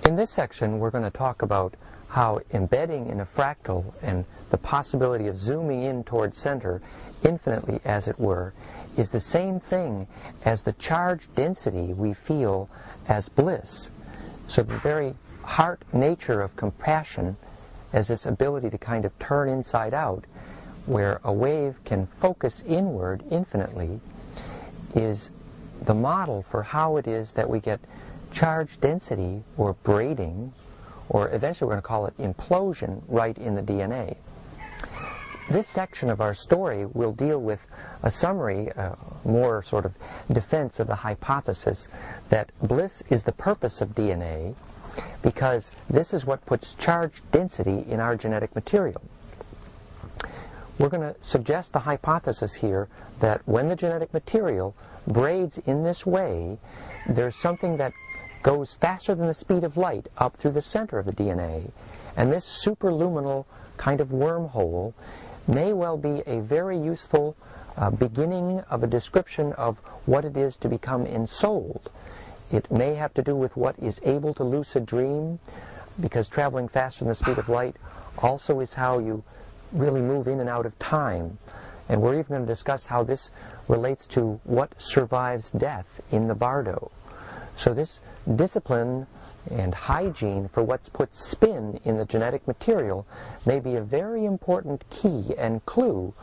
In this section, we're going to talk about how embedding in a fractal and the possibility of zooming in towards center infinitely, as it were, is the same thing as the charge density we feel as bliss. So the very heart nature of compassion, as this ability to kind of turn inside out, where a wave can focus inward infinitely, is the model for how it is that we get charge density, or braiding, or eventually we're going to call it implosion, right in the DNA. This section of our story will deal with a summary, more sort of defense of the hypothesis that bliss is the purpose of DNA, because this is what puts charge density in our genetic material. We're going to suggest the hypothesis here that when the genetic material braids in this way, there's something that goes faster than the speed of light up through the center of the DNA, and this superluminal kind of wormhole may well be a very useful beginning of a description of what it is to become ensouled. It may have to do with what is able to lucid dream, because traveling faster than the speed of light also is how you really move in and out of time. And we're even going to discuss how this relates to what survives death in the bardo. So this discipline and hygiene for what's put spin in the genetic material may be a very important key and clue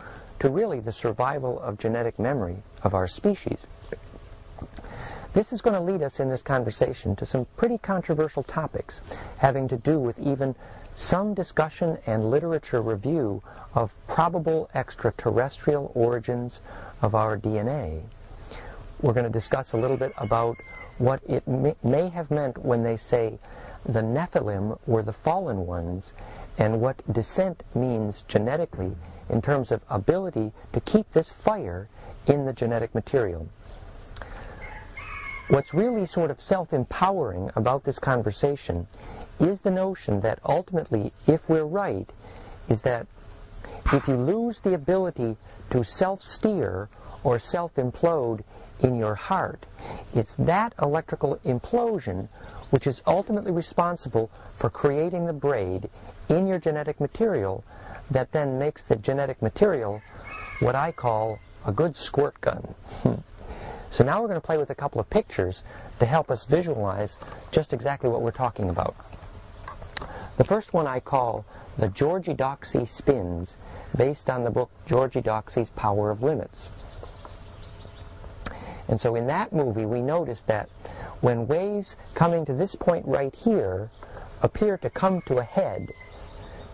to really the survival of genetic memory of our species. This is going to lead us in this conversation to some pretty controversial topics having to do with even some discussion and literature review of probable extraterrestrial origins of our DNA. We're going to discuss a little bit about what it may have meant when they say the Nephilim were the fallen ones, and what descent means genetically in terms of ability to keep this fire in the genetic material. What's really sort of self-empowering about this conversation is the notion that ultimately, if we're right, is that if you lose the ability to self-steer or self-implode in your heart, it's that electrical implosion which is ultimately responsible for creating the braid in your genetic material that then makes the genetic material what I call a good squirt gun. So now we're going to play with a couple of pictures to help us visualize just exactly what we're talking about. The first one I call the George Eudoxie spins, based on the book George Eudoxie's Power of Limits. And so in that movie we notice that when waves coming to this point right here appear to come to a head, do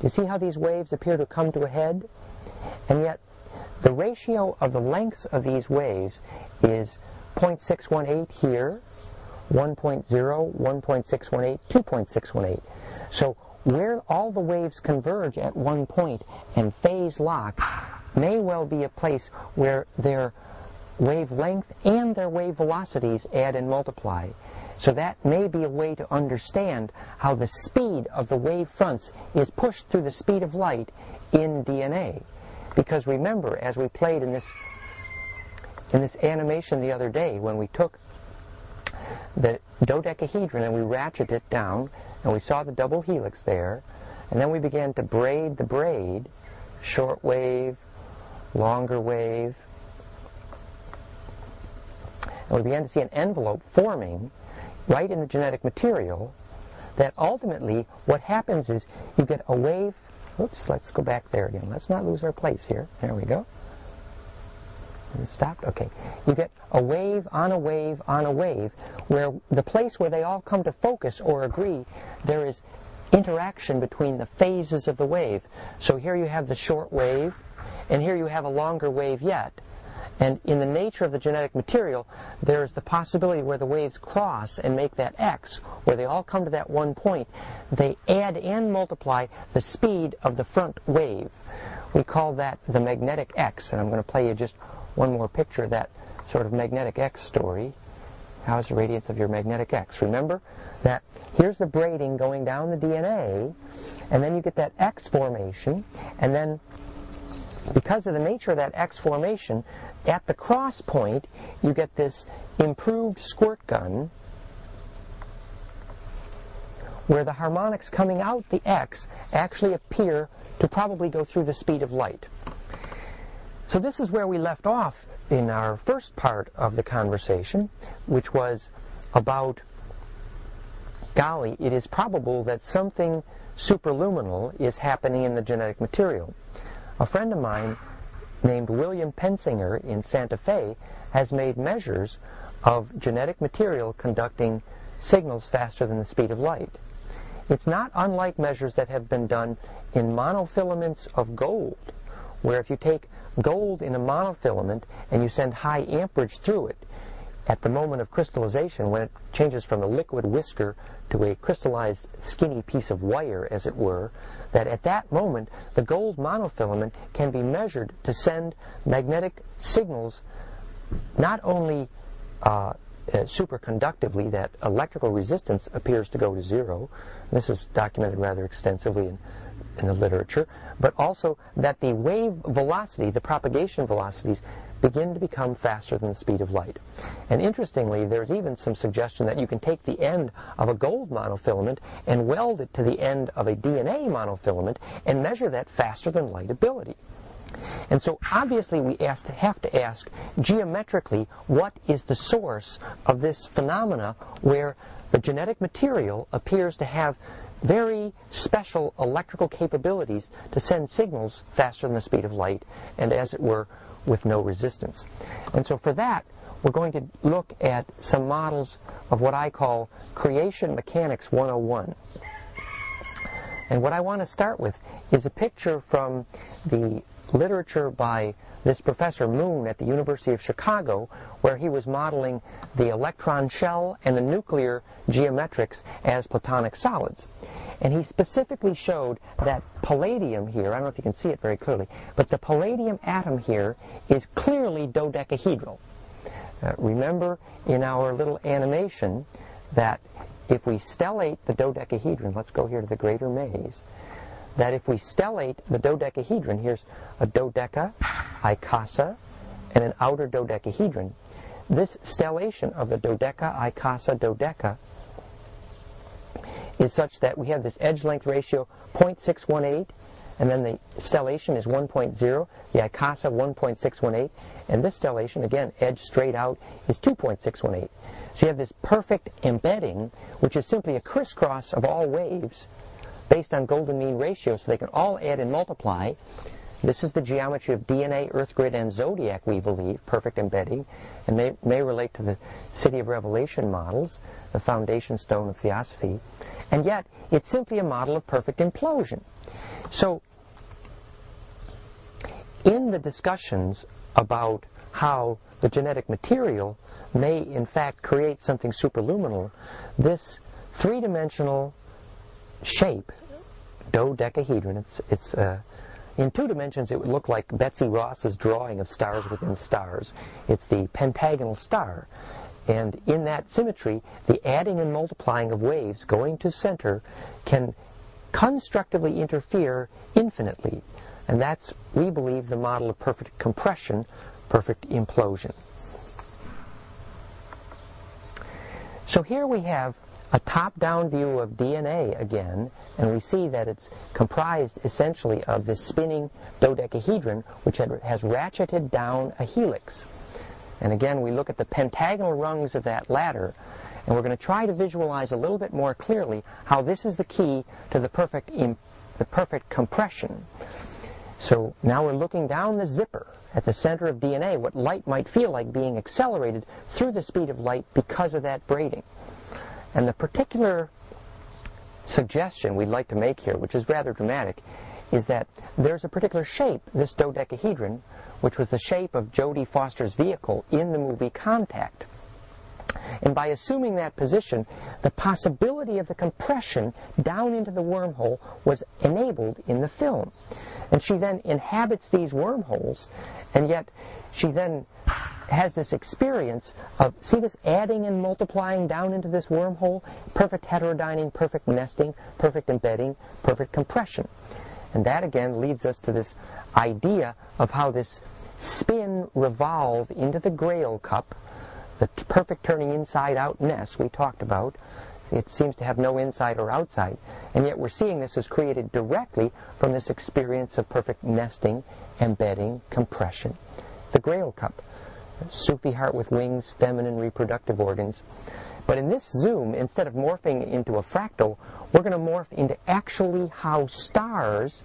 you see how these waves appear to come to a head? And yet the ratio of the lengths of these waves is 0.618 here, 1.0, 1.618, 2.618. So where all the waves converge at one point and phase lock may well be a place where their wavelength and their wave velocities add and multiply. So that may be a way to understand how the speed of the wave fronts is pushed through the speed of light in DNA. Because remember, as we played in this animation the other day, when we took the dodecahedron and we ratcheted it down, and we saw the double helix there, and then we began to braid the braid, short wave, longer wave, and we began to see an envelope forming right in the genetic material, that ultimately what happens is you get a wave. Oops, let's go back there again. Let's not lose our place here. There we go. And it stopped? Okay. You get a wave on a wave on a wave, where the place where they all come to focus or agree, there is interaction between the phases of the wave. So here you have the short wave, and here you have a longer wave yet. And in the nature of the genetic material, there is the possibility where the waves cross and make that X, where they all come to that one point. They add and multiply the speed of the front wave. We call that the magnetic X, and I'm going to play you just one more picture of that sort of magnetic X story. How's the radiance of your magnetic X? Remember that here's the braiding going down the DNA, and then you get that X formation, and then because of the nature of that X formation, at the cross point, you get this improved squirt gun, where the harmonics coming out the X actually appear to probably go through the speed of light. So this is where we left off in our first part of the conversation, which was about, golly, it is probable that something superluminal is happening in the genetic material. A friend of mine named William Pensinger in Santa Fe has made measures of genetic material conducting signals faster than the speed of light. It's not unlike measures that have been done in monofilaments of gold, where if you take gold in a monofilament and you send high amperage through it, at the moment of crystallization, when it changes from a liquid whisker to a crystallized skinny piece of wire, as it were, that at that moment the gold monofilament can be measured to send magnetic signals not only superconductively, that electrical resistance appears to go to zero. This is documented rather extensively in the literature, but also that the wave velocity, the propagation velocities, begin to become faster than the speed of light. And interestingly, there's even some suggestion that you can take the end of a gold monofilament and weld it to the end of a DNA monofilament and measure that faster than light ability. And so obviously we have to ask geometrically, what is the source of this phenomena where the genetic material appears to have very special electrical capabilities to send signals faster than the speed of light, and as it were, with no resistance. And so for that, we're going to look at some models of what I call Creation Mechanics 101. And what I want to start with is a picture from the literature by this Professor Moon at the University of Chicago, where he was modeling the electron shell and the nuclear geometrics as platonic solids. And he specifically showed that palladium here, I don't know if you can see it very clearly, but the palladium atom here is clearly dodecahedral. Remember in our little animation that if we stellate the dodecahedron, let's go here to the greater maze, that if we stellate the dodecahedron, here's a dodeca, icasa, and an outer dodecahedron. This stellation of the dodeca, icasa, dodeca is such that we have this edge length ratio 0.618, and then the stellation is 1.0, the icasa 1.618, and this stellation, again, edge straight out, is 2.618. So you have this perfect embedding, which is simply a crisscross of all waves based on golden mean ratios, so they can all add and multiply. This is the geometry of DNA, Earth grid, and zodiac, we believe, perfect embedding, and may relate to the City of Revelation models, the foundation stone of theosophy. And yet, it's simply a model of perfect implosion. So, in the discussions about how the genetic material may, in fact, create something superluminal, this three-dimensional shape, dodecahedron, it's in two dimensions it would look like Betsy Ross's drawing of stars within stars. It's the pentagonal star. And in that symmetry, the adding and multiplying of waves going to center can constructively interfere infinitely. And that's, we believe, the model of perfect compression, perfect implosion. So here we have a top-down view of DNA again, and we see that it's comprised essentially of this spinning dodecahedron, which has ratcheted down a helix. And again, we look at the pentagonal rungs of that ladder, and we're going to try to visualize a little bit more clearly how this is the key to the perfect compression. So now we're looking down the zipper at the center of DNA, what light might feel like being accelerated through the speed of light because of that braiding. And the particular suggestion we'd like to make here, which is rather dramatic, is that there's a particular shape, this dodecahedron, which was the shape of Jodie Foster's vehicle in the movie Contact. And by assuming that position, the possibility of the compression down into the wormhole was enabled in the film. And she then inhabits these wormholes, and yet she then has this experience of, see this adding and multiplying down into this wormhole? Perfect heterodyning, perfect nesting, perfect embedding, perfect compression. And that again leads us to this idea of how this spin revolve into the Grail cup, the perfect turning inside out nest we talked about, It seems to have no inside or outside. And yet we're seeing this as created directly from this experience of perfect nesting, embedding, compression. The Grail cup. Sufi heart with wings, feminine reproductive organs. But in this zoom, instead of morphing into a fractal, we're going to morph into actually how stars,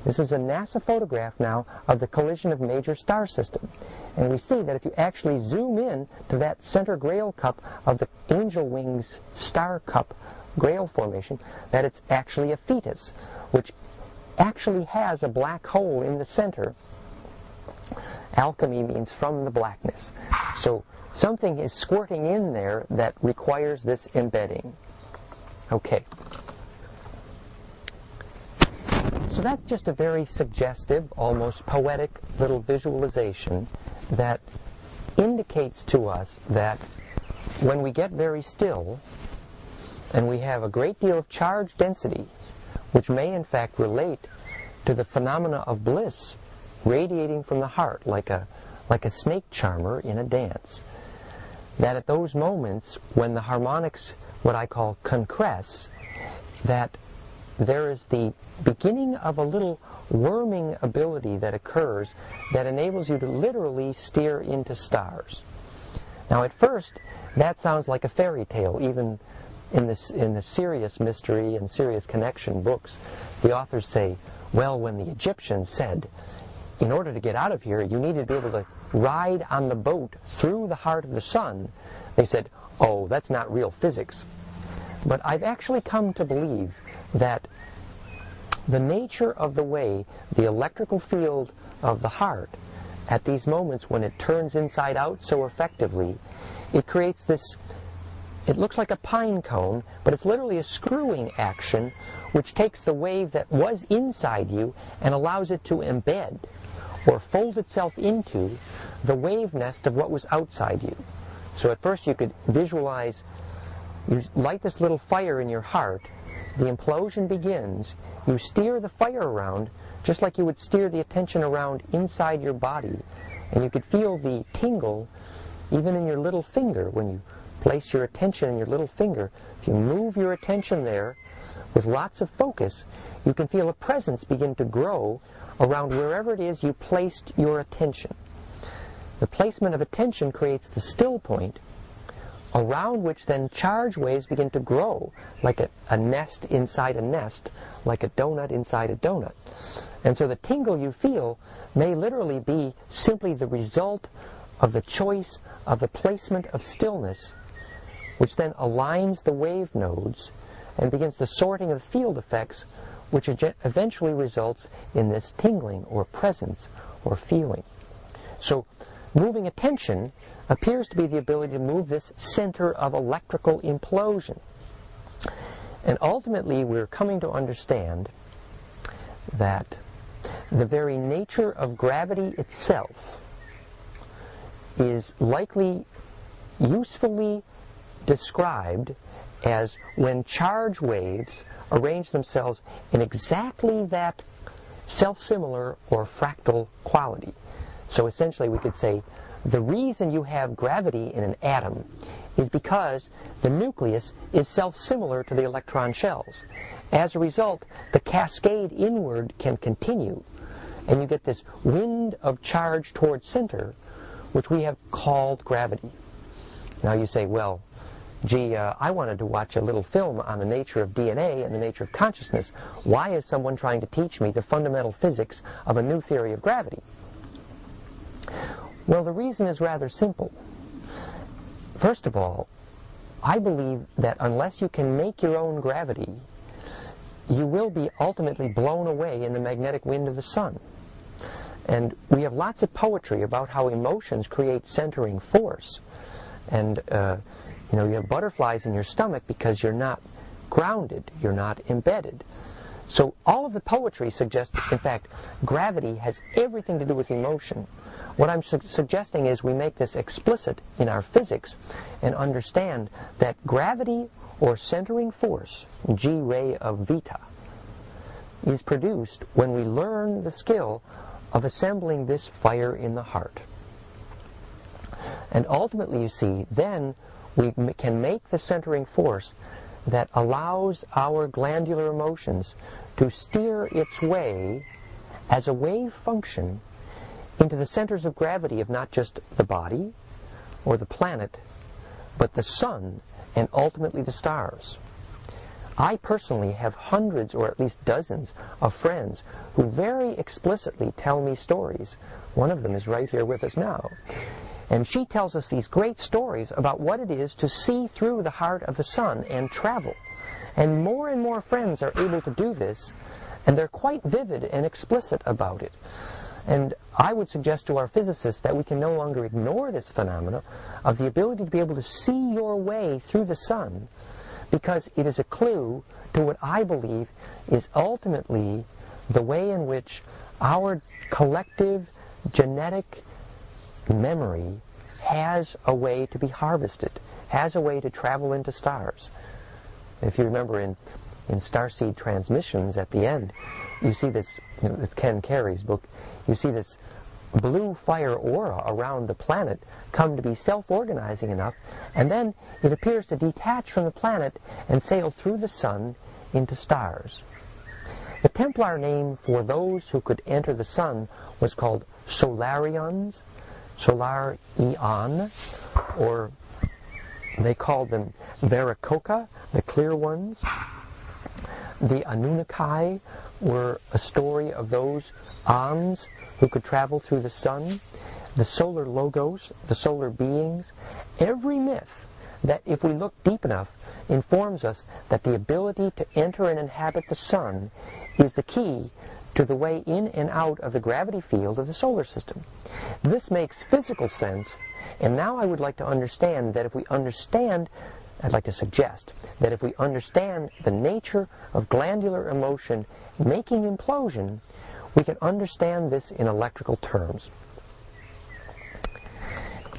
this is a NASA photograph now of the collision of major star system. And we see that if you actually zoom in to that center Grail cup of the angel wings star cup Grail formation, that it's actually a fetus, which actually has a black hole in the center. Alchemy means from the blackness. So something is squirting in there that requires this embedding. Okay. So that's just a very suggestive, almost poetic little visualization that indicates to us that when we get very still and we have a great deal of charge density, which may in fact relate to the phenomena of bliss radiating from the heart like a snake charmer in a dance, that at those moments when the harmonics, what I call concress, that there is the beginning of a little worming ability that occurs that enables you to literally steer into stars. Now at first, that sounds like a fairy tale. Even in the serious mystery and serious connection books, the authors say, well, when the Egyptians said, in order to get out of here, you needed to be able to ride on the boat through the heart of the sun, they said, oh, that's not real physics. But I've actually come to believe that the nature of the way the electrical field of the heart, at these moments when it turns inside out so effectively, it creates this, it looks like a pine cone, but it's literally a screwing action which takes the wave that was inside you and allows it to embed or fold itself into the wave nest of what was outside you. So at first you could visualize, you light this little fire in your heart, the implosion begins, you steer the fire around just like you would steer the attention around inside your body, and you could feel the tingle even in your little finger when you place your attention in your little finger. If you move your attention there with lots of focus, you can feel a presence begin to grow around wherever it is you placed your attention. The placement of attention creates the still point, around which then charge waves begin to grow like a nest inside a nest, like a donut inside a donut. And so the tingle you feel may literally be simply the result of the choice of the placement of stillness, which then aligns the wave nodes and begins the sorting of field effects, which eventually results in this tingling or presence or feeling. So moving attention appears to be the ability to move this center of electrical implosion. And ultimately we're coming to understand that the very nature of gravity itself is likely usefully described as when charge waves arrange themselves in exactly that self-similar or fractal quality. So essentially we could say the reason you have gravity in an atom is because the nucleus is self-similar to the electron shells. As a result, the cascade inward can continue, and you get this wind of charge towards center, which we have called gravity. Now you say, well, gee, I wanted to watch a little film on the nature of DNA and the nature of consciousness. Why is someone trying to teach me the fundamental physics of a new theory of gravity? Well, the reason is rather simple. First of all, I believe that unless you can make your own gravity, you will be ultimately blown away in the magnetic wind of the sun. And we have lots of poetry about how emotions create centering force. And you have butterflies in your stomach because you're not grounded, you're not embedded. So all of the poetry suggests, in fact, gravity has everything to do with emotion. What I'm suggesting is we make this explicit in our physics and understand that gravity or centering force, G ray of Vita, is produced when we learn the skill of assembling this fire in the heart. And ultimately, you see, then we can make the centering force that allows our glandular emotions to steer its way as a wave function into the centers of gravity of not just the body or the planet, but the sun and ultimately the stars. I personally have hundreds or at least dozens of friends who very explicitly tell me stories. One of them is right here with us now. And she tells us these great stories about what it is to see through the heart of the sun and travel. And more friends are able to do this, and they're quite vivid and explicit about it. And I would suggest to our physicists that we can no longer ignore this phenomena of the ability to be able to see your way through the sun, because it is a clue to what I believe is ultimately the way in which our collective genetic memory has a way to be harvested, has a way to travel into stars. If you remember in Starseed Transmissions at the end, you see this, with Ken Carey's book, you see this blue fire aura around the planet come to be self-organizing enough, and then it appears to detach from the planet and sail through the sun into stars. The Templar name for those who could enter the sun was called Solarians, Solar Eon, or they called them Veracocha, the clear ones. The Anunnaki were a story of those Ans who could travel through the sun. The solar logos, the solar beings. Every myth that, if we look deep enough, informs us that the ability to enter and inhabit the sun is the key to the way in and out of the gravity field of the solar system. This makes physical sense, and now I would like to understand that if we understand, I'd like to suggest that if we understand the nature of glandular emotion making implosion, we can understand this in electrical terms.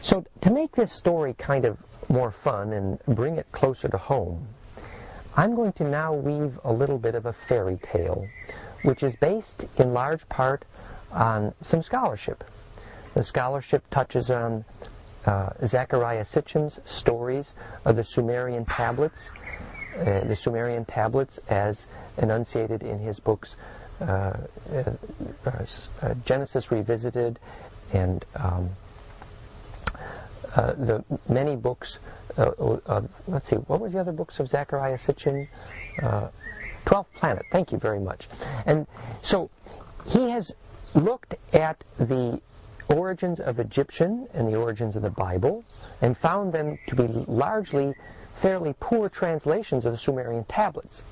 So to make this story kind of more fun and bring it closer to home, I'm going to now weave a little bit of a fairy tale, which is based in large part on some scholarship. The scholarship touches on Zecharia Sitchin's stories of the Sumerian tablets as enunciated in his books Genesis Revisited and the many books, let's see, what were the other books of Zecharia Sitchin? 12th Planet, thank you very much. And so he has looked at the origins of Egyptian and the origins of the Bible and found them to be largely fairly poor translations of the Sumerian tablets.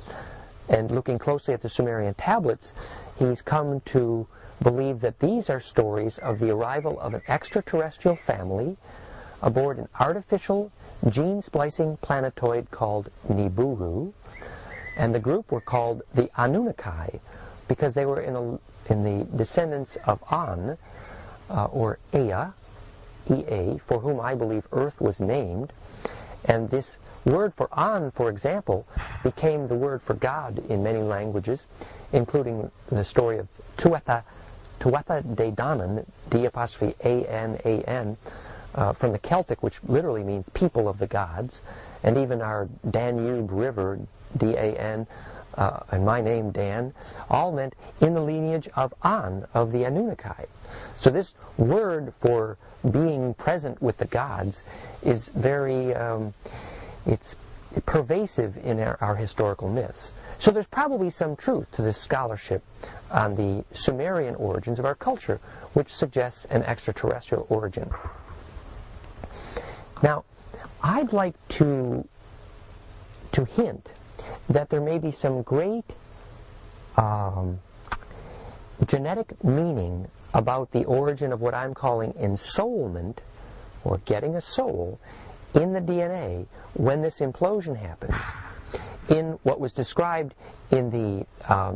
And looking closely at the Sumerian tablets, he's come to believe that these are stories of the arrival of an extraterrestrial family aboard an artificial gene-splicing planetoid called Nibiru, and the group were called the Anunnaki because they were in the descendants of An, or Ea, E-A, for whom I believe Earth was named. And this word for An, for example, became the word for God in many languages, including the story of Tuatha De Danann, D'-A-N-A-N, from the Celtic, which literally means people of the gods, and even our Danube River, D-A-N, and my name, Dan, all meant in the lineage of An, of the Anunnaki. So this word for being present with the gods is very, it's pervasive in our historical myths. So there's probably some truth to this scholarship on the Sumerian origins of our culture, which suggests an extraterrestrial origin. Now, I'd like to hint that there may be some great genetic meaning about the origin of what I'm calling ensoulment, or getting a soul, in the DNA when this implosion happens, in what was described in the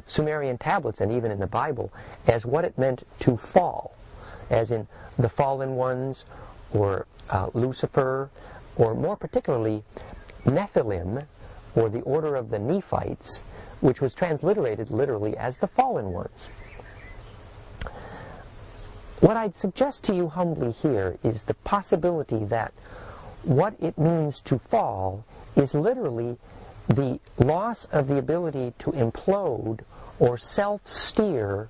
Sumerian tablets and even in the Bible as what it meant to fall, as in the fallen ones, or Lucifer, or more particularly Nephilim, or the order of the Nephites, which was transliterated literally as the fallen ones. What I'd suggest to you humbly here is the possibility that what it means to fall is literally the loss of the ability to implode or self-steer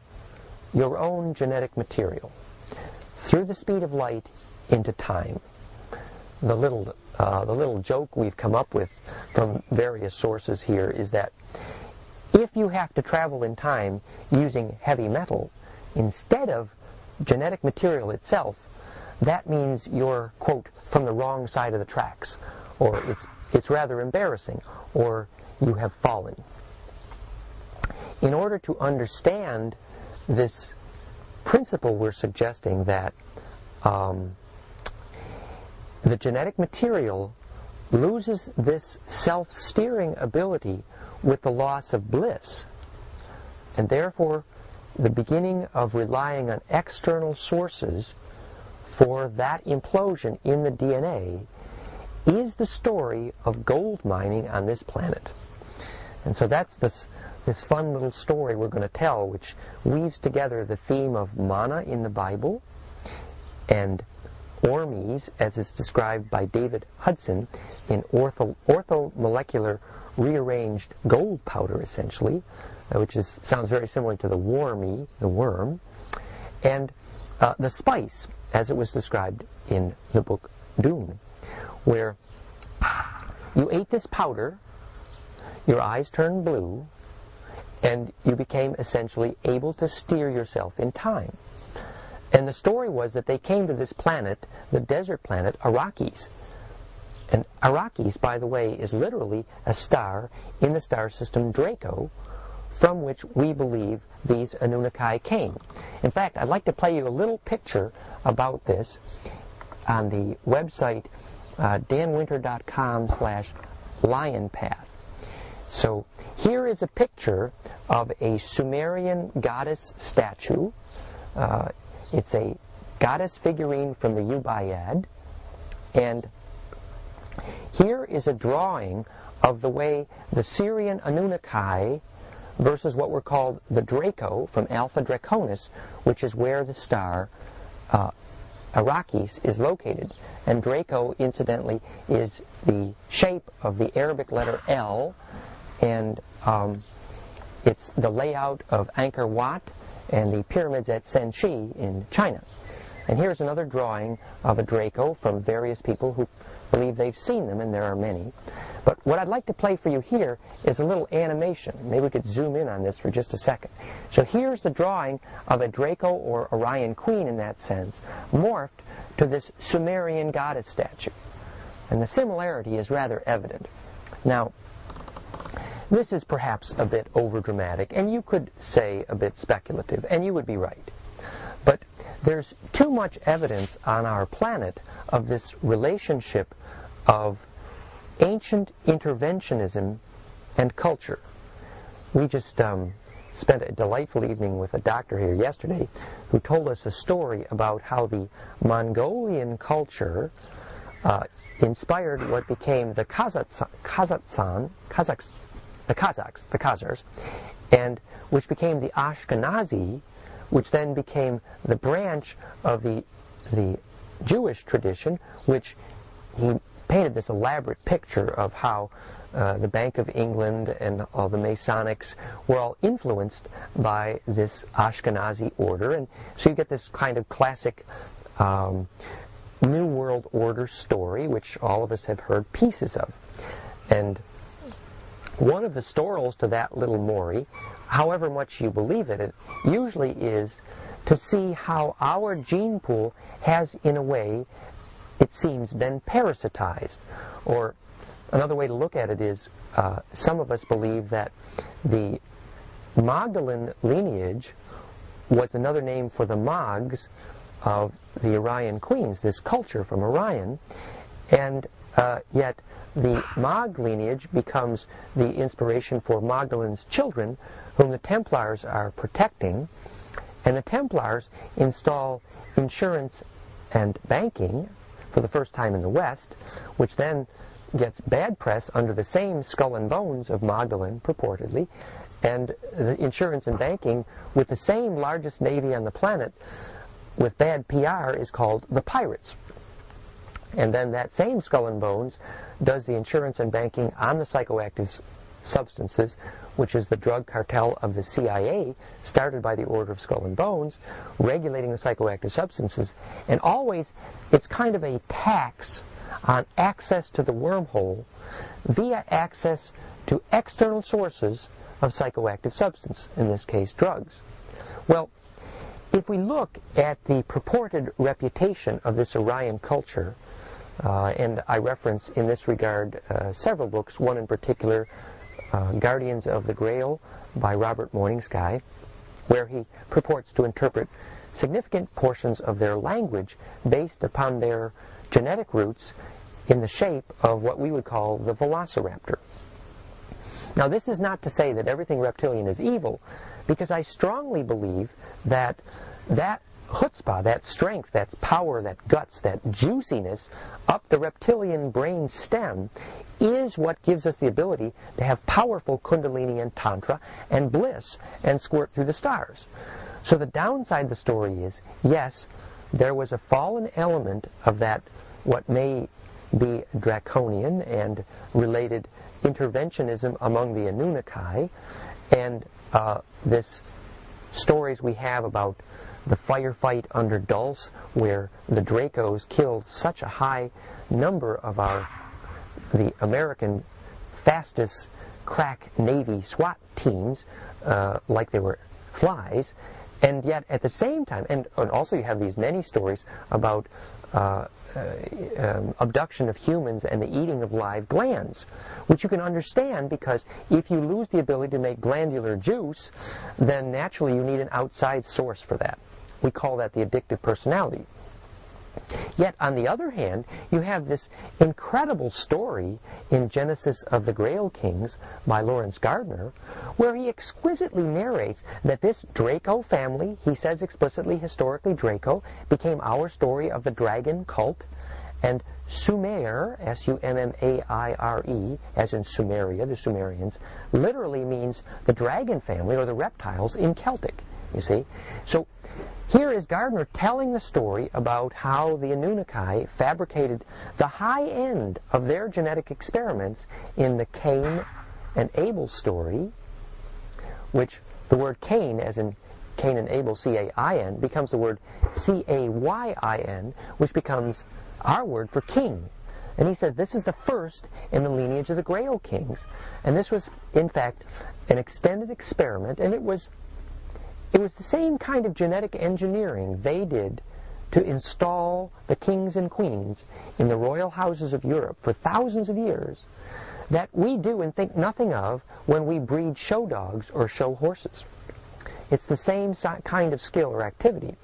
your own genetic material through the speed of light into time. The little joke we've come up with from various sources here is that if you have to travel in time using heavy metal instead of genetic material itself, that means you're, quote, from the wrong side of the tracks, or it's rather embarrassing, or you have fallen. In order to understand this principle, we're suggesting that the genetic material loses this self-steering ability with the loss of bliss, and therefore the beginning of relying on external sources for that implosion in the DNA is the story of gold mining on this planet. And so that's this fun little story we're going to tell, which weaves together the theme of manna in the Bible and ormes, as it's described by David Hudson in orthomolecular rearranged gold powder, essentially, which sounds very similar to the wormy, the worm, and the spice, as it was described in the book Dune, where you ate this powder, your eyes turned blue, and you became essentially able to steer yourself in time. And the story was that they came to this planet, the desert planet, Arrakis. And Arrakis, by the way, is literally a star in the star system Draco, from which we believe these Anunnaki came. In fact, I'd like to play you a little picture about this on the website danwinter.com/lionpath. So here is a picture of a Sumerian goddess statue. It's a goddess figurine from the Ubayyad, and here is a drawing of the way the Syrian Anunnaki versus what were called the Draco from Alpha Draconis, which is where the star Arrakis is located. And Draco, incidentally, is the shape of the Arabic letter L, and it's the layout of Angkor Wat and the pyramids at Senshi in China. And here's another drawing of a Draco from various people who believe they've seen them, and there are many. But what I'd like to play for you here is a little animation. Maybe we could zoom in on this for just a second. So here's the drawing of a Draco, or Orion Queen in that sense, morphed to this Sumerian goddess statue. And the similarity is rather evident. Now, this is perhaps a bit overdramatic, and you could say a bit speculative, and you would be right. But there's too much evidence on our planet of this relationship of ancient interventionism and culture. We just spent a delightful evening with a doctor here yesterday who told us a story about how the Mongolian culture inspired what became the Khazars, and which became the Ashkenazi, which then became the branch of the Jewish tradition, which he painted this elaborate picture of how the Bank of England and all the Masonics were all influenced by this Ashkenazi order. And so you get this kind of classic New World Order story, which all of us have heard pieces of. And one of the storals to that little Maury, however much you believe it usually is to see how our gene pool has, in a way, it seems, been parasitized. Or another way to look at it is some of us believe that the Magdalene lineage was another name for the Mogs of the Orion Queens, this culture from Orion, and yet the Mog lineage becomes the inspiration for Magdalene's children, whom the Templars are protecting, and the Templars install insurance and banking for the first time in the West, which then gets bad press under the same skull and bones of Magdalene, purportedly, and the insurance and banking with the same largest navy on the planet with bad PR is called the Pirates. And then that same Skull and Bones does the insurance and banking on the psychoactive substances, which is the drug cartel of the CIA, started by the Order of Skull and Bones, regulating the psychoactive substances. And always, it's kind of a tax on access to the wormhole via access to external sources of psychoactive substance, in this case, drugs. Well, if we look at the purported reputation of this Orion culture, and I reference in this regard several books, one in particular, Guardians of the Grail by Robert Morningsky, where he purports to interpret significant portions of their language based upon their genetic roots in the shape of what we would call the velociraptor. Now, this is not to say that everything reptilian is evil, because I strongly believe that chutzpah, that strength, that power, that guts, that juiciness up the reptilian brain stem is what gives us the ability to have powerful kundalini and tantra and bliss and squirt through the stars. So the downside of the story is, yes, there was a fallen element of that, what may be draconian and related interventionism among the Anunnaki, and this stories we have about the firefight under Dulce, where the Dracos killed such a high number of the American fastest crack Navy SWAT teams, like they were flies, and yet at the same time, and also you have these many stories about abduction of humans and the eating of live glands, which you can understand, because if you lose the ability to make glandular juice, then naturally you need an outside source for that. We call that the addictive personality. Yet, on the other hand, you have this incredible story in Genesis of the Grail Kings by Lawrence Gardner, where he exquisitely narrates that this Draco family, he says explicitly, historically Draco, became our story of the dragon cult, and Sumer, S-U-M-M-A-I-R-E, as in Sumeria, the Sumerians, literally means the dragon family, or the reptiles, in Celtic, you see. So here is Gardner telling the story about how the Anunnaki fabricated the high end of their genetic experiments in the Cain and Abel story, which the word Cain, as in Cain and Abel, C-A-I-N, becomes the word C-A-Y-I-N, which becomes our word for king. And he said this is the first in the lineage of the Grail Kings. And this was, in fact, an extended experiment, and it was the same kind of genetic engineering they did to install the kings and queens in the royal houses of Europe for thousands of years that we do and think nothing of when we breed show dogs or show horses. It's the same kind of skill or activity.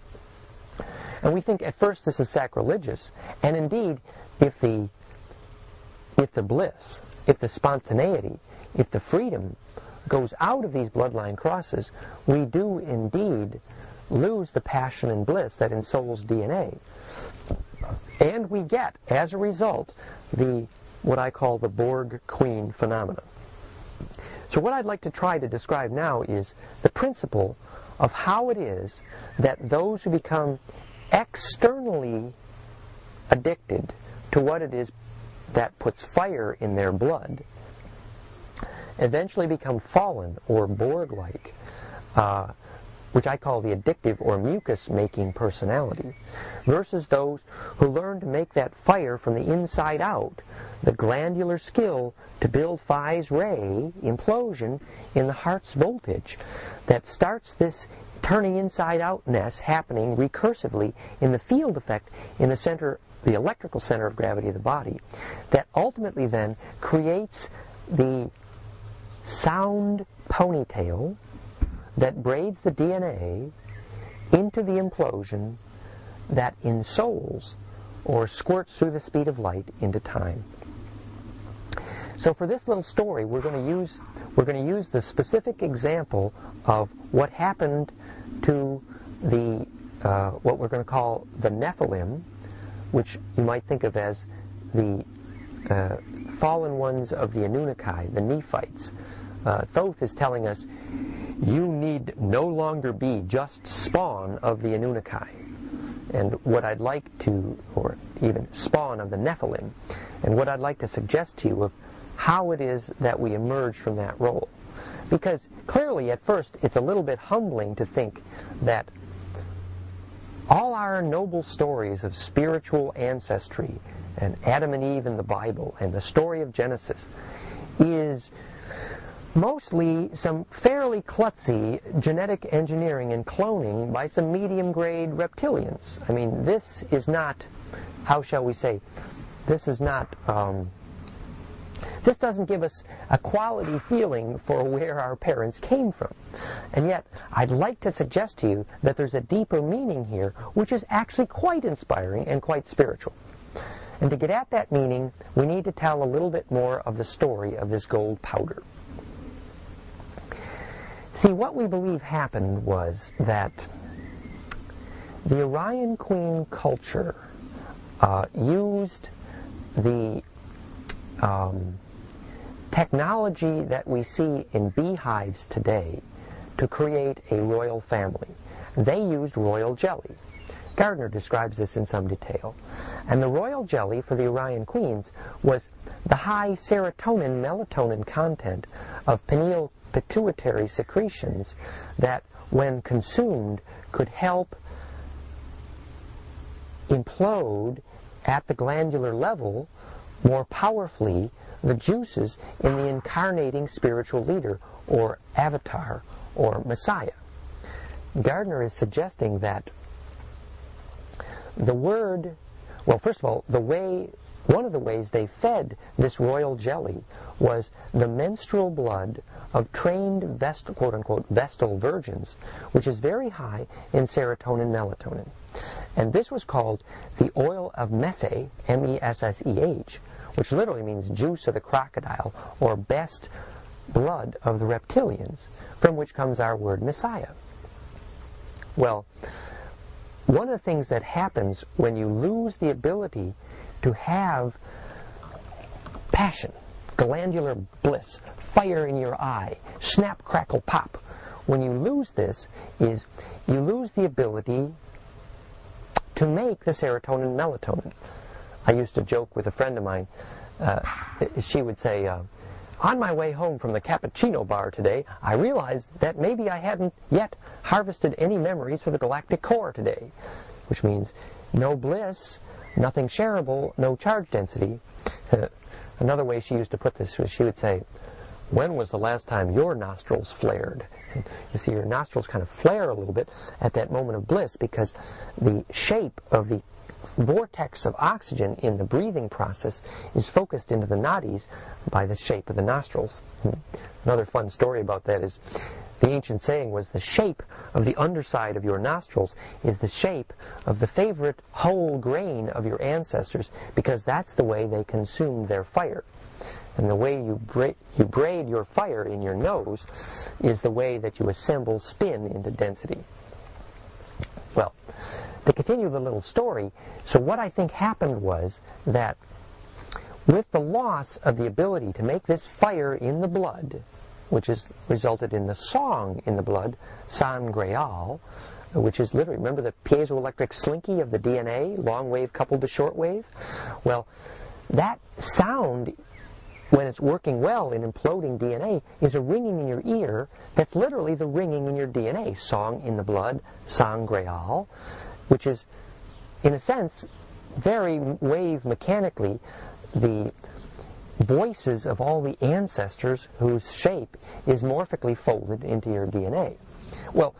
And we think at first this is sacrilegious, and indeed, if the bliss, if the spontaneity, if the freedom goes out of these bloodline crosses, we do indeed lose the passion and bliss that ensouls DNA. And we get, as a result, what I call the Borg Queen phenomena. So what I'd like to try to describe now is the principle of how it is that those who become externally addicted to what it is that puts fire in their blood eventually become fallen or Borg-like, which I call the addictive or mucus-making personality, versus those who learn to make that fire from the inside out, the glandular skill to build Phi's ray implosion in the heart's voltage that starts this turning inside-outness happening recursively in the field effect in the center, the electrical center of gravity of the body, that ultimately then creates the sound ponytail that braids the DNA into the implosion that ensouls or squirts through the speed of light into time. So for this little story, we're going to use the specific example of what happened to the what we're going to call the Nephilim, which you might think of as the fallen ones of the Anunnaki, the Nephites. Thoth is telling us, you need no longer be just spawn of the Anunnaki. and what I'd like to, or even spawn of the Nephilim, and what I'd like to suggest to you of how it is that we emerge from that role. Because clearly at first it's a little bit humbling to think that all our noble stories of spiritual ancestry, and Adam and Eve in the Bible, and the story of Genesis, is mostly some fairly klutzy genetic engineering and cloning by some medium-grade reptilians. I mean, this is not, how shall we say, this is not, this doesn't give us a quality feeling for where our parents came from. And yet, I'd like to suggest to you that there's a deeper meaning here, which is actually quite inspiring and quite spiritual. And to get at that meaning, we need to tell a little bit more of the story of this gold powder. See, what we believe happened was that the Orion Queen culture used the technology that we see in beehives today to create a royal family. They used royal jelly. Gardner describes this in some detail. And the royal jelly for the Orion Queens was the high serotonin melatonin content of pineal pituitary secretions that, when consumed, could help implode at the glandular level more powerfully the juices in the incarnating spiritual leader, or avatar, or Messiah. Gardner is suggesting that the word, well, first of all, one of the ways they fed this royal jelly was the menstrual blood of trained quote-unquote Vestal virgins, which is very high in serotonin melatonin. And this was called the oil of Messeh, M-E-S-S-E-H, which literally means juice of the crocodile, or best blood of the reptilians, from which comes our word Messiah. Well, one of the things that happens when you lose the ability to have passion, glandular bliss, fire in your eye, snap, crackle, pop, when you lose this, is you lose the ability to make the serotonin melatonin. I used to joke with a friend of mine. She would say, on my way home from the cappuccino bar today, I realized that maybe I hadn't yet harvested any memories for the galactic core today, which means no bliss, nothing shareable, no charge density. Another way she used to put this was she would say, when was the last time your nostrils flared? And you see, your nostrils kind of flare a little bit at that moment of bliss because the shape of the vortex of oxygen in the breathing process is focused into the nadis by the shape of the nostrils. Another fun story about that is the ancient saying was the shape of the underside of your nostrils is the shape of the favorite whole grain of your ancestors, because that's the way they consumed their fire. And the way you braid your fire in your nose is the way that you assemble spin into density. Well, to continue the little story, so what I think happened was that with the loss of the ability to make this fire in the blood, which has resulted in the song in the blood, Sangreal, which is literally, remember the piezoelectric slinky of the DNA, long wave coupled to short wave? Well, that sound, when it's working well in imploding DNA, is a ringing in your ear that's literally the ringing in your DNA. Song in the blood, Sangreal, which is, in a sense, very wave mechanically the voices of all the ancestors whose shape is morphically folded into your DNA. Well,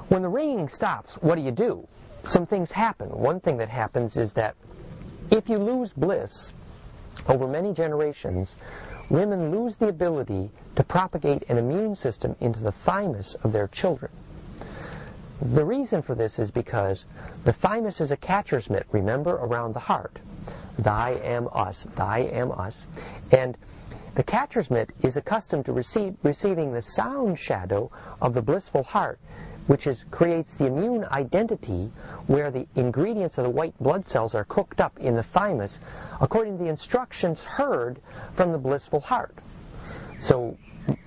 when the ringing stops, what do? Some things happen. One thing that happens is that if you lose bliss over many generations, women lose the ability to propagate an immune system into the thymus of their children. The reason for this is because the thymus is a catcher's mitt, remember, around the heart. Thy am us, thy am us. And the catcher's mitt is accustomed to receiving the sound shadow of the blissful heart, which creates the immune identity where the ingredients of the white blood cells are cooked up in the thymus according to the instructions heard from the blissful heart. So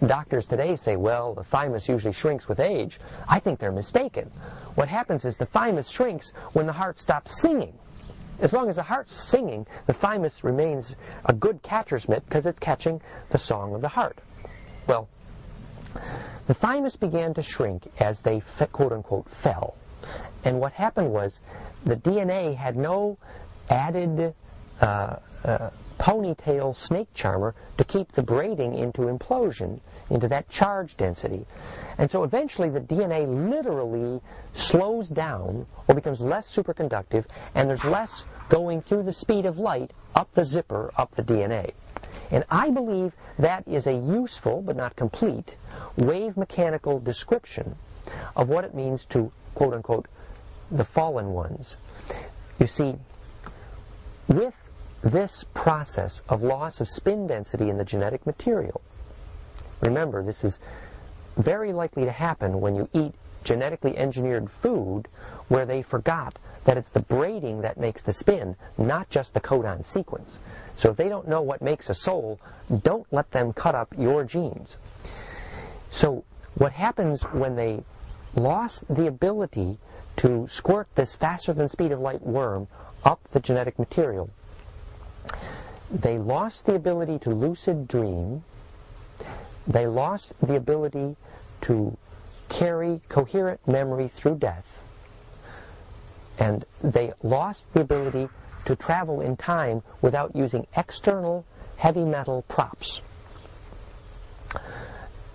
doctors today say, well, the thymus usually shrinks with age. I think they're mistaken. What happens is the thymus shrinks when the heart stops singing. As long as the heart's singing, the thymus remains a good catcher's mitt because it's catching the song of the heart. Well, the thymus began to shrink as they, quote-unquote, fell. And what happened was the DNA had no added ponytail snake charmer to keep the braiding into implosion, into that charge density. And so eventually the DNA literally slows down or becomes less superconductive, and there's less going through the speed of light up the zipper, up the DNA. And I believe that is a useful, but not complete, wave mechanical description of what it means to, quote-unquote, the fallen ones. You see, with this process of loss of spin density in the genetic material, remember, this is very likely to happen when you eat genetically engineered food where they forgot that it's the braiding that makes the spin, not just the codon sequence. So if they don't know what makes a soul, don't let them cut up your genes. So what happens when they lost the ability to squirt this faster than speed of light worm up the genetic material, they lost the ability to lucid dream, they lost the ability to carry coherent memory through death, and they lost the ability to travel in time without using external heavy metal props.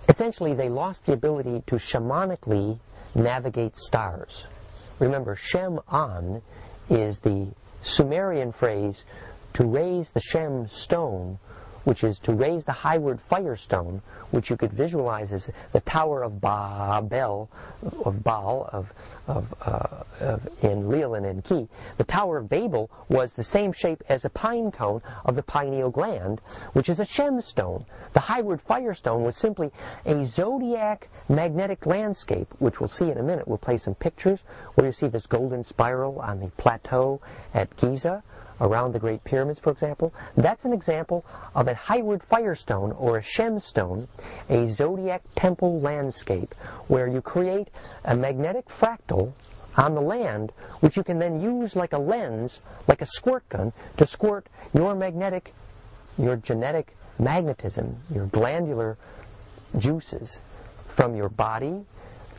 Essentially, they lost the ability to shamanically navigate stars. Remember, Shem-An is the Sumerian phrase to raise the Shem stone, which is to raise the Highward Firestone, which you could visualize as the Tower of Babel, of Baal, in Leolin and Ki. The Tower of Babel was the same shape as a pine cone of the pineal gland, which is a Shem stone. The Highward Firestone was simply a zodiac magnetic landscape, which we'll see in a minute. We'll play some pictures where you see this golden spiral on the plateau at Giza, around the Great Pyramids, for example. That's an example of a Highward Firestone, or a Shem stone, a zodiac temple landscape, where you create a magnetic fractal on the land, which you can then use like a lens, like a squirt gun, to squirt your genetic magnetism, your glandular juices, from your body,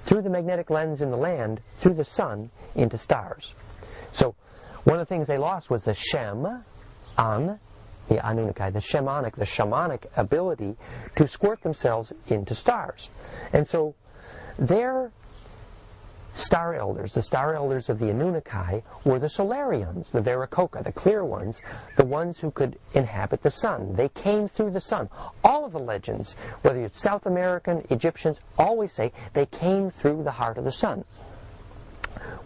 through the magnetic lens in the land, through the sun, into stars. So, one of the things they lost was the Shem-An, the Anunnaki, the shamanic ability to squirt themselves into stars. And so their star elders, the star elders of the Anunnaki, were the Solarians, the Viracocha, the clear ones, the ones who could inhabit the sun. They came through the sun. All of the legends, whether it's South American, Egyptians, always say they came through the heart of the sun.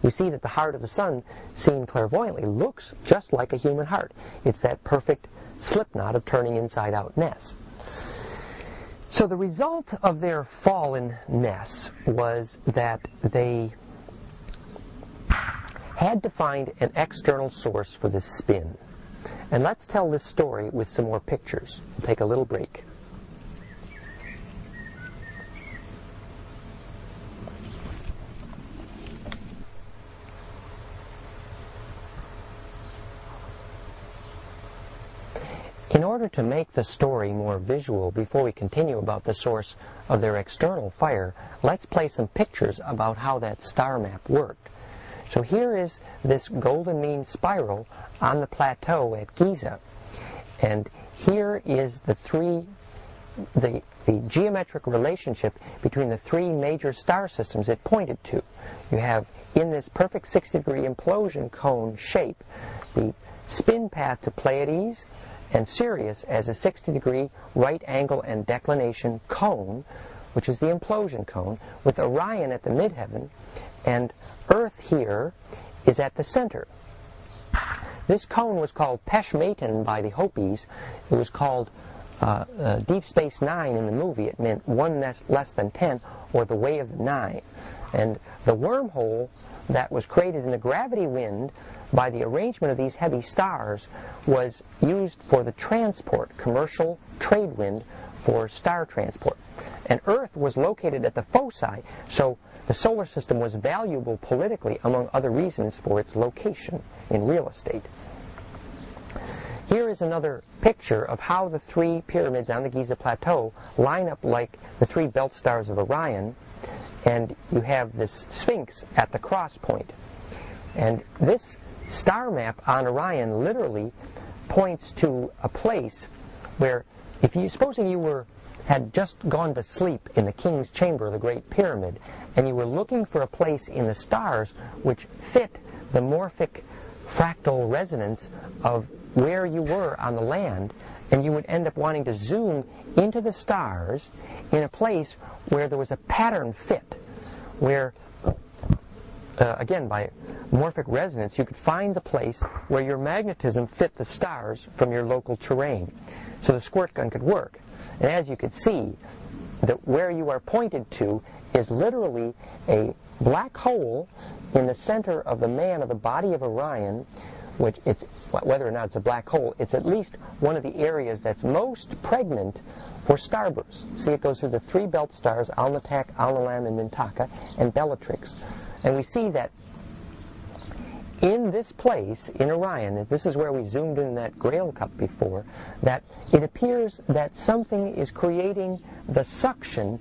We see that the heart of the sun, seen clairvoyantly, looks just like a human heart. It's that perfect slipknot of turning inside-out-ness. So the result of their fallenness was that they had to find an external source for this spin. And let's tell this story with some more pictures. We'll take a little break. In order to make the story more visual, before we continue about the source of their external fire, let's play some pictures about how that star map worked. So here is this golden mean spiral on the plateau at Giza. And here is the geometric relationship between the three major star systems it pointed to. You have, in this perfect 60-degree implosion cone shape, the spin path to Pleiades and Sirius as a 60-degree right angle and declination cone, which is the implosion cone, with Orion at the midheaven, and Earth here is at the center. This cone was called Peshmatan by the Hopis. It was called Deep Space Nine in the movie. It meant one less than 10, or the way of the nine. And the wormhole that was created in the gravity wind by the arrangement of these heavy stars was used for the transport, commercial trade wind, for star transport. And Earth was located at the foci, so the solar system was valuable politically, among other reasons, for its location in real estate. Here is another picture of how the three pyramids on the Giza Plateau line up like the three belt stars of Orion, and you have this Sphinx at the cross point. And this star map on Orion literally points to a place where, supposing you had just gone to sleep in the king's chamber of the Great Pyramid, and you were looking for a place in the stars which fit the morphic fractal resonance of where you were on the land, and you would end up wanting to zoom into the stars in a place where there was a pattern fit, where, again, by morphic resonance, you could find the place where your magnetism fit the stars from your local terrain. So the squirt gun could work. And as you could see, that where you are pointed to is literally a black hole in the center of the man of the body of Orion, which it's, whether or not it's a black hole, it's at least one of the areas that's most pregnant for starbursts. See, it goes through the three belt stars, Alnitak, Alnilam, and Mintaka, and Bellatrix. And we see that in this place, in Orion, this is where we zoomed in that Grail Cup before, that it appears that something is creating the suction.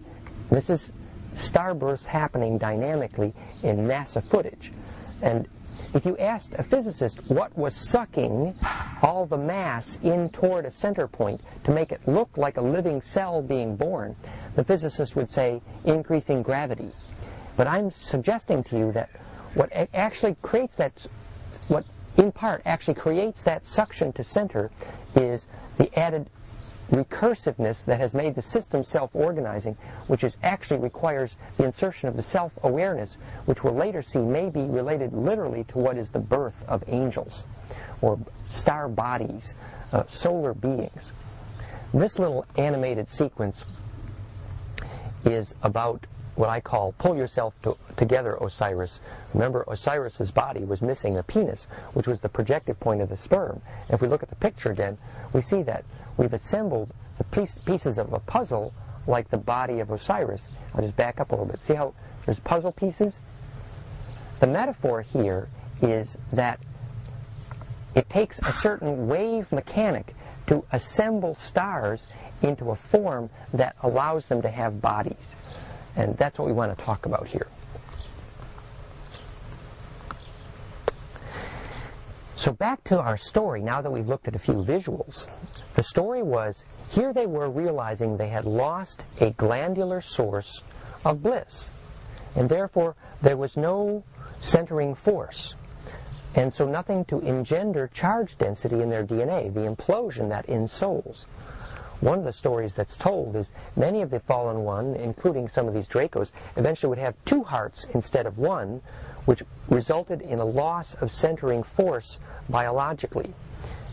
This is starbursts happening dynamically in NASA footage. And if you asked a physicist what was sucking all the mass in toward a center point to make it look like a living cell being born, the physicist would say increasing gravity. But I'm suggesting to you that what actually creates that, what in part actually creates that suction to center, is the added recursiveness that has made the system self-organizing, which actually requires the insertion of the self-awareness, which we'll later see may be related literally to what is the birth of angels, or star bodies, solar beings. This little animated sequence is about what I call pull yourself together, Osiris. Remember, Osiris's body was missing a penis, which was the projective point of the sperm. And if we look at the picture again, we see that we've assembled the pieces of a puzzle like the body of Osiris. I'll just back up a little bit. See how there's puzzle pieces? The metaphor here is that it takes a certain wave mechanic to assemble stars into a form that allows them to have bodies. And that's what we want to talk about here. So back to our story, now that we've looked at a few visuals. The story was, here they were realizing they had lost a glandular source of bliss. And therefore, there was no centering force. And so nothing to engender charge density in their DNA, the implosion that ensouls. One of the stories that's told is many of the fallen one, including some of these Dracos, eventually would have two hearts instead of one, which resulted in a loss of centering force biologically.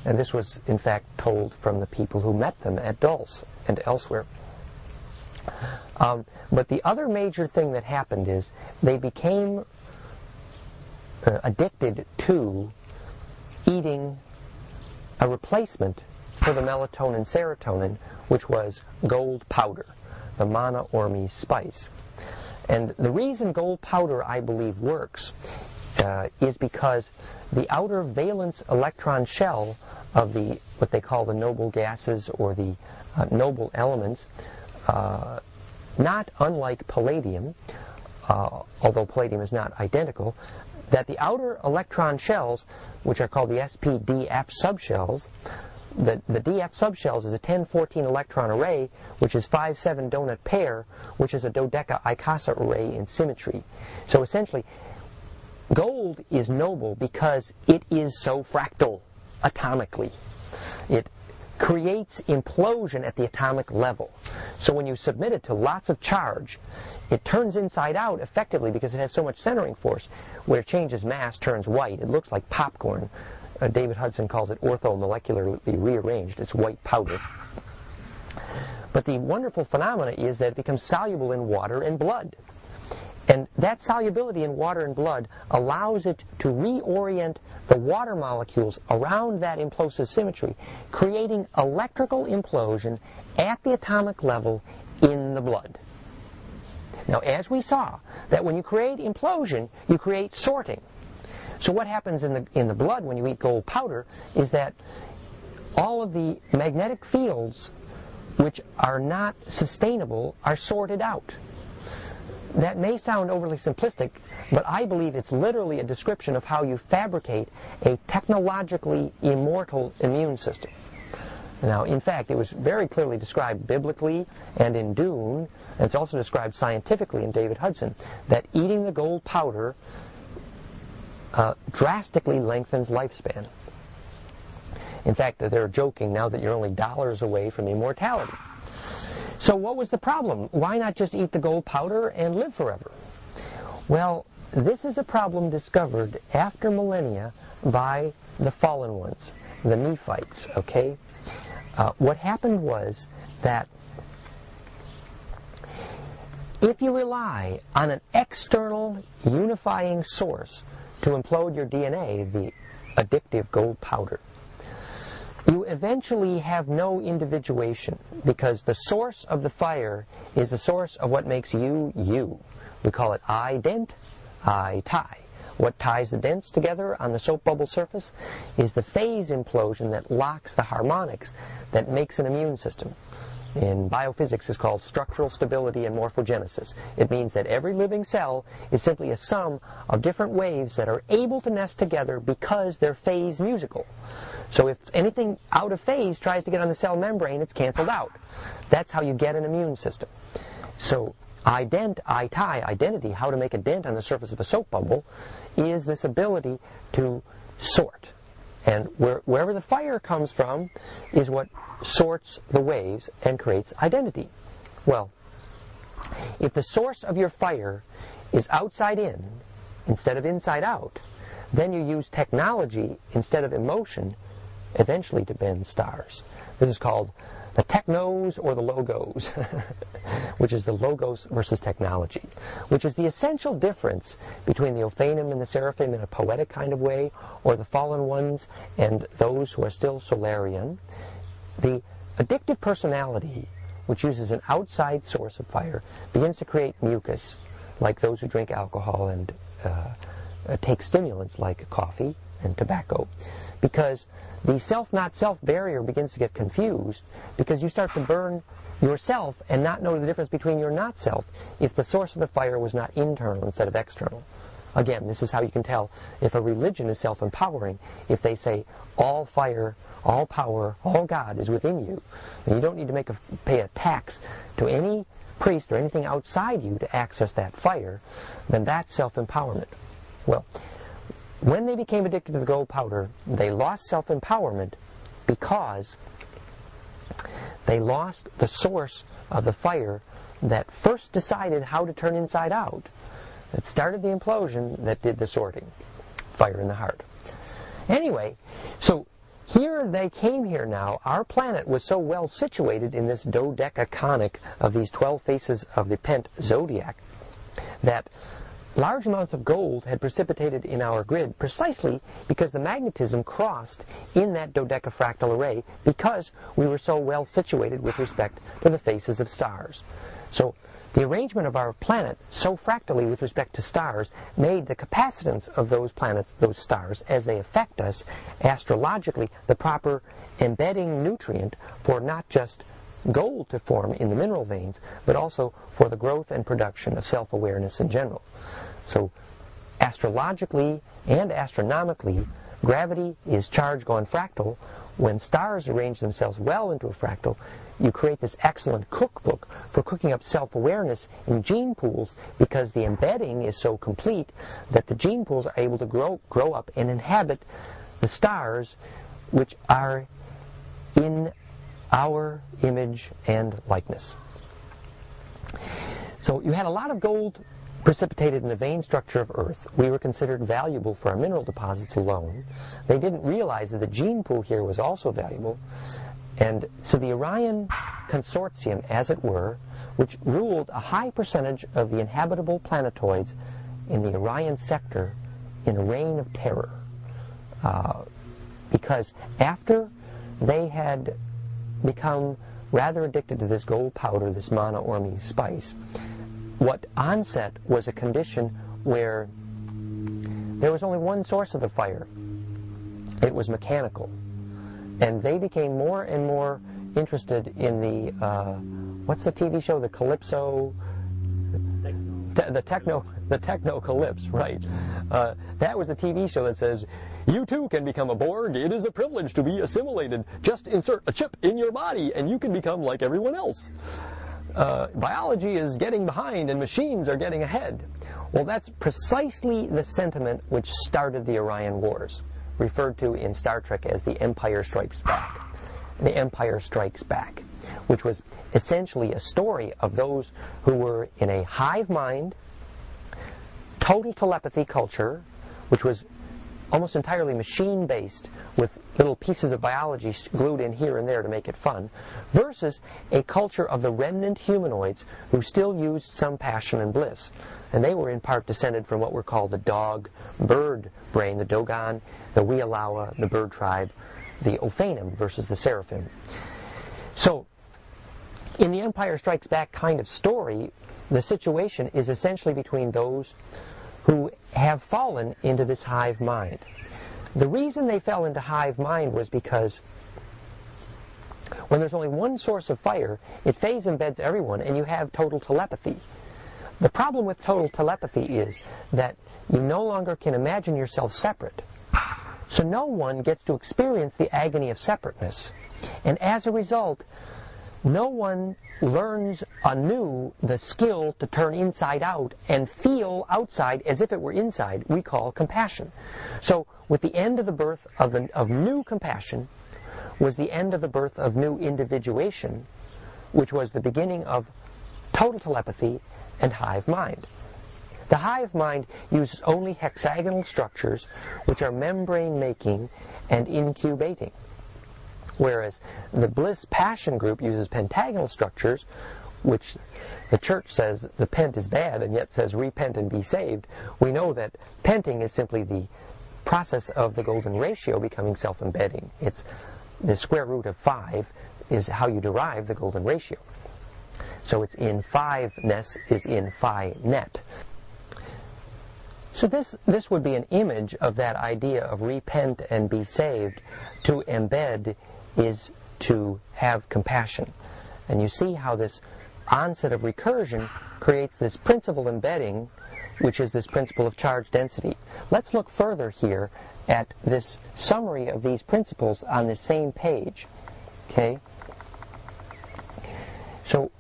And this was, in fact, told from the people who met them at Dulce and elsewhere. But the other major thing that happened is they became addicted to eating a replacement for the melatonin and serotonin, which was gold powder, the Mana Ormuz spice. And the reason gold powder, I believe, works is because the outer valence electron shell of the what they call the noble gases or the noble elements, not unlike palladium, although palladium is not identical, that the outer electron shells, which are called the sp-df subshells, the DF subshells is a 10-14 electron array, which is 5-7 donut pair, which is a dodeca Icasa array in symmetry. So essentially, gold is noble because it is so fractal atomically. It creates implosion at the atomic level. So when you submit it to lots of charge, it turns inside out effectively because it has so much centering force. Where it changes mass, turns white. It looks like popcorn. David Hudson calls it orthomolecularly rearranged. It's white powder. But the wonderful phenomena is that it becomes soluble in water and blood. And that solubility in water and blood allows it to reorient the water molecules around that implosive symmetry, creating electrical implosion at the atomic level in the blood. Now, as we saw, that when you create implosion, you create sorting. So what happens in the blood when you eat gold powder is that all of the magnetic fields which are not sustainable are sorted out. That may sound overly simplistic, but I believe it's literally a description of how you fabricate a technologically immortal immune system. Now, in fact, it was very clearly described biblically and in Dune, and it's also described scientifically in David Hudson, that eating the gold powder drastically lengthens lifespan. In fact, they're joking now that you're only dollars away from immortality. So what was the problem? Why not just eat the gold powder and live forever? Well, this is a problem discovered after millennia by the fallen ones, the Nephites, okay? What happened was that if you rely on an external unifying source to implode your DNA, the addictive gold powder, you eventually have no individuation, because the source of the fire is the source of what makes you, you. We call it ident, I tie. What ties the dents together on the soap bubble surface is the phase implosion that locks the harmonics that makes an immune system. In biophysics, it's called structural stability and morphogenesis. It means that every living cell is simply a sum of different waves that are able to nest together because they're phase musical. So if anything out of phase tries to get on the cell membrane, it's canceled out. That's how you get an immune system. So ident, I tie, identity, how to make a dent on the surface of a soap bubble, is this ability to sort. And wherever the fire comes from is what sorts the waves and creates identity. Well, if the source of your fire is outside in instead of inside out, then you use technology instead of emotion eventually to bend stars. This is called the technos or the logos, which is the logos versus technology, which is the essential difference between the Ophanim and the Seraphim in a poetic kind of way, or the fallen ones and those who are still Solarian. The addictive personality, which uses an outside source of fire, begins to create mucus, like those who drink alcohol and take stimulants like coffee and tobacco, because the self-not-self barrier begins to get confused, because you start to burn yourself and not know the difference between your not-self if the source of the fire was not internal instead of external. Again, this is how you can tell if a religion is self-empowering, if they say all fire, all power, all God is within you, and you don't need to pay a tax to any priest or anything outside you to access that fire, then that's self-empowerment. Well, when they became addicted to the gold powder, they lost self-empowerment because they lost the source of the fire that first decided how to turn inside out. It started the implosion that did the sorting. Fire in the heart. Anyway, so here they came here now. Our planet was so well situated in this dodecaconic of these 12 faces of the Pent zodiac that large amounts of gold had precipitated in our grid precisely because the magnetism crossed in that dodecafractal array, because we were so well situated with respect to the faces of stars. So the arrangement of our planet so fractally with respect to stars made the capacitance of those planets, those stars, as they affect us astrologically, the proper embedding nutrient for not just gold to form in the mineral veins, but also for the growth and production of self-awareness in general. So astrologically and astronomically, gravity is charge gone fractal. When stars arrange themselves well into a fractal, you create this excellent cookbook for cooking up self-awareness in gene pools, because the embedding is so complete that the gene pools are able to grow up and inhabit the stars which are in our image and likeness. So you had a lot of gold precipitated in the vein structure of Earth. We were considered valuable for our mineral deposits alone. They didn't realize that the gene pool here was also valuable. And so the Orion Consortium, as it were, which ruled a high percentage of the inhabitable planetoids in the Orion sector in a reign of terror. Because after they had become rather addicted to this gold powder, this mana ormi spice, what onset was a condition where there was only one source of the fire. It was mechanical. And they became more and more interested in the, what's the TV show, the Calypso? The Techno Calypse, right. That was the TV show that says, you too can become a Borg. It is a privilege to be assimilated. Just insert a chip in your body and you can become like everyone else. Biology is getting behind and machines are getting ahead. Well, that's precisely the sentiment which started the Orion Wars, referred to in Star Trek as the Empire Strikes Back. The Empire Strikes Back, which was essentially a story of those who were in a hive mind, total telepathy culture, which was almost entirely machine-based with little pieces of biology glued in here and there to make it fun, versus a culture of the remnant humanoids who still used some passion and bliss. And they were in part descended from what were called the dog-bird brain, the Dogon, the Wealawa, the bird tribe, the Ophanim versus the Seraphim. So, in the Empire Strikes Back kind of story, the situation is essentially between those who have fallen into this hive mind. The reason they fell into hive mind was because when there's only one source of fire, it phase embeds everyone and you have total telepathy. The problem with total telepathy is that you no longer can imagine yourself separate. So no one gets to experience the agony of separateness. And as a result, no one learns anew the skill to turn inside out and feel outside as if it were inside, we call compassion. So with the end of the birth of new compassion was the end of the birth of new individuation, which was the beginning of total telepathy and hive mind. The hive mind uses only hexagonal structures which are membrane-making and incubating, whereas the bliss passion group uses pentagonal structures, which the church says the pent is bad and yet says repent and be saved. We know that penting is simply the process of the golden ratio becoming self-embedding. It's the square root of 5 is how you derive the golden ratio. So it's in 5-ness is in phi-net. So this would be an image of that idea of repent and be saved. To embed is to have compassion. And you see how this onset of recursion creates this principle embedding, which is this principle of charge density. Let's look further here at this summary of these principles on the same page. Okay? So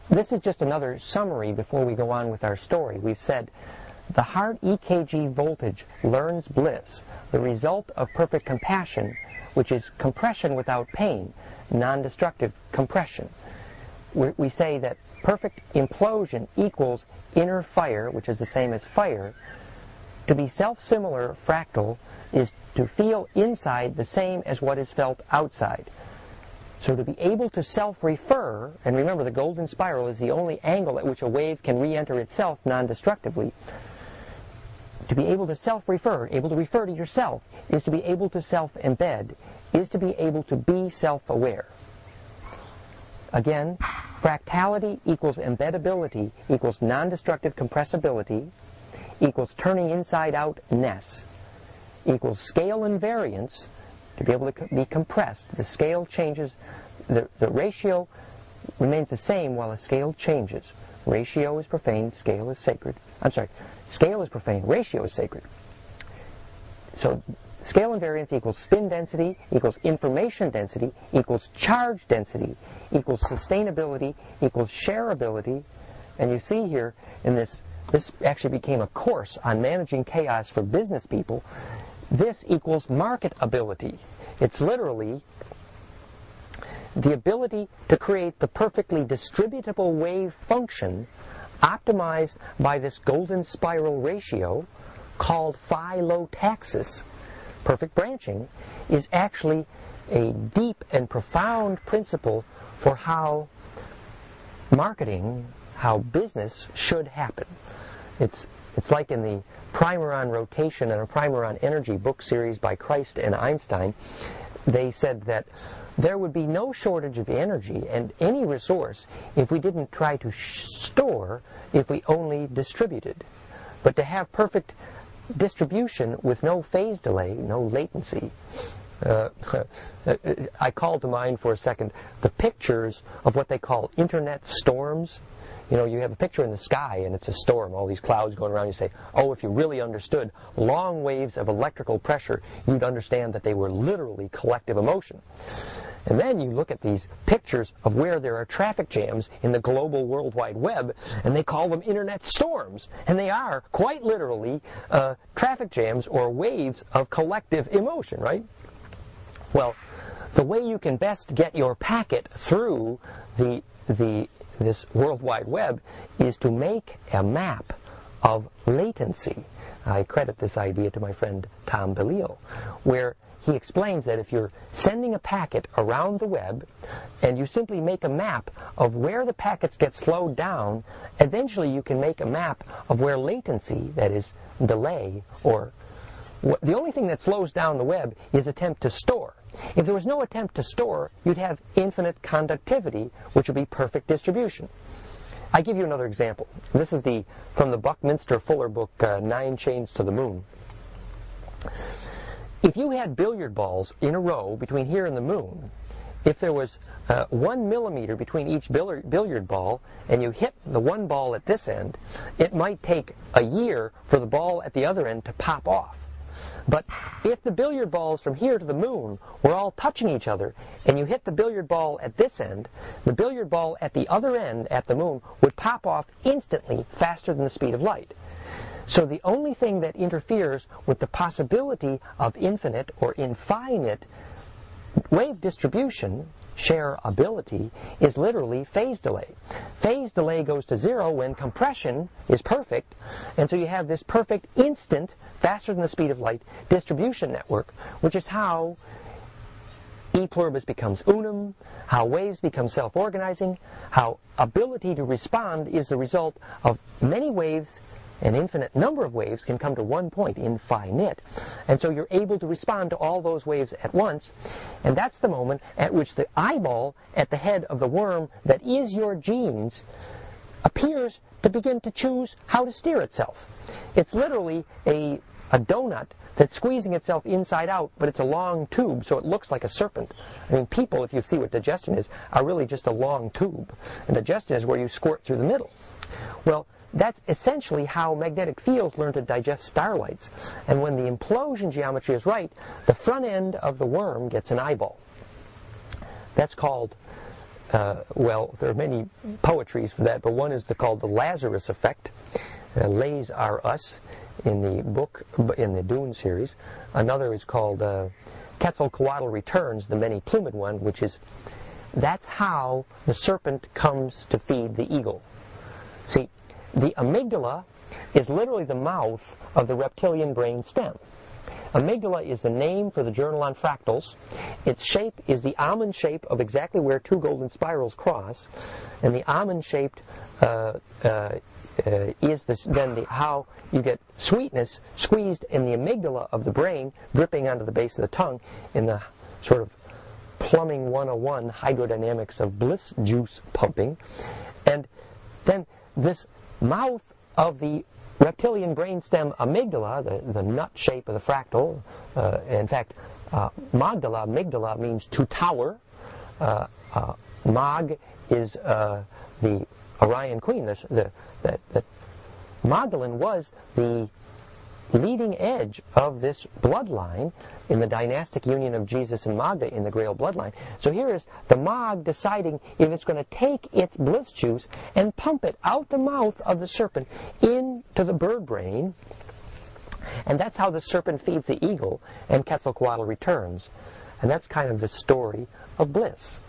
this is just another summary before we go on with our story. We've said the heart EKG voltage learns bliss, the result of perfect compassion, which is compression without pain, non-destructive compression. We say that perfect implosion equals inner fire, which is the same as fire. To be self-similar fractal is to feel inside the same as what is felt outside. So to be able to self-refer, and remember the golden spiral is the only angle at which a wave can re-enter itself non-destructively. To be able to self-refer, able to refer to yourself, is to be able to self-embed, is to be able to be self-aware. Again, fractality equals embeddability equals non-destructive compressibility equals turning inside out-ness equals scale invariance, to be able to be compressed. The scale changes, the ratio remains the same while the scale changes. Ratio is profane, scale is sacred. I'm sorry, scale is profane, ratio is sacred. So scale invariance equals spin density, equals information density, equals charge density, equals sustainability, equals shareability. And you see here in this actually became a course on managing chaos for business people. This equals marketability. It's literally the ability to create the perfectly distributable wave function optimized by this golden spiral ratio called phyllotaxis. Perfect branching is actually a deep and profound principle for how marketing, how business should happen. It's like in the Primer on Rotation and a Primer on Energy book series by Christ and Einstein. They said that there would be no shortage of energy and any resource if we didn't try to store, if we only distributed. But to have perfect distribution with no phase delay, no latency. I called to mind for a second the pictures of what they call internet storms. You know, you have a picture in the sky and it's a storm, all these clouds going around. You say, oh, if you really understood long waves of electrical pressure, you'd understand that they were literally collective emotion. And then you look at these pictures of where there are traffic jams in the global World Wide Web, and they call them internet storms. And they are, quite literally, traffic jams or waves of collective emotion, right? Well, the way you can best get your packet through this World Wide Web is to make a map of latency. I credit this idea to my friend Tom Bellio, where he explains that if you're sending a packet around the web and you simply make a map of where the packets get slowed down, eventually you can make a map of where latency, that is delay, or the only thing that slows down the web is attempt to store. If there was no attempt to store, you'd have infinite conductivity, which would be perfect distribution. I give you another example. This is from the Buckminster Fuller book, 9 Chains to the Moon. If you had billiard balls in a row between here and the moon, if there was 1 millimeter between each billiard ball, and you hit the one ball at this end, it might take a year for the ball at the other end to pop off. But if the billiard balls from here to the moon were all touching each other, and you hit the billiard ball at this end, the billiard ball at the other end at the moon would pop off instantly, faster than the speed of light. So the only thing that interferes with the possibility of infinite or infinite wave distribution, shareability, is literally phase delay. Phase delay goes to zero when compression is perfect, and so you have this perfect instant, faster than the speed of light, distribution network, which is how E pluribus becomes unum, how waves become self-organizing, how ability to respond is the result of many waves. An infinite number of waves can come to one point, infinite. And so you're able to respond to all those waves at once. And that's the moment at which the eyeball at the head of the worm that is your genes appears to begin to choose how to steer itself. It's literally a donut that's squeezing itself inside out, but it's a long tube, so it looks like a serpent. I mean, people, if you see what digestion is, are really just a long tube. And digestion is where you squirt through the middle. Well, that's essentially how magnetic fields learn to digest starlights. And when the implosion geometry is right, the front end of the worm gets an eyeball. That's called, well, there are many poetries for that, but one is called the Lazarus effect. Lays are us in the book, in the Dune series. Another is called Quetzalcoatl Returns, the many-plumed one, which is, that's how the serpent comes to feed the eagle. See, the amygdala is literally the mouth of the reptilian brain stem. Amygdala is the name for the journal on fractals. Its shape is the almond shape of exactly where two golden spirals cross, and the almond-shaped is how you get sweetness squeezed in the amygdala of the brain, dripping onto the base of the tongue in the sort of plumbing 101 hydrodynamics of bliss juice pumping. And then this mouth of the reptilian brainstem amygdala, the nut shape of the fractal, in fact, amygdala means to tower. Mag is the Orion queen. Magdalene was the leading edge of this bloodline in the dynastic union of Jesus and Magda in the Grail bloodline. So here is the Mag deciding if it's going to take its bliss juice and pump it out the mouth of the serpent into the bird brain. And that's how the serpent feeds the eagle and Quetzalcoatl returns. And that's kind of the story of bliss.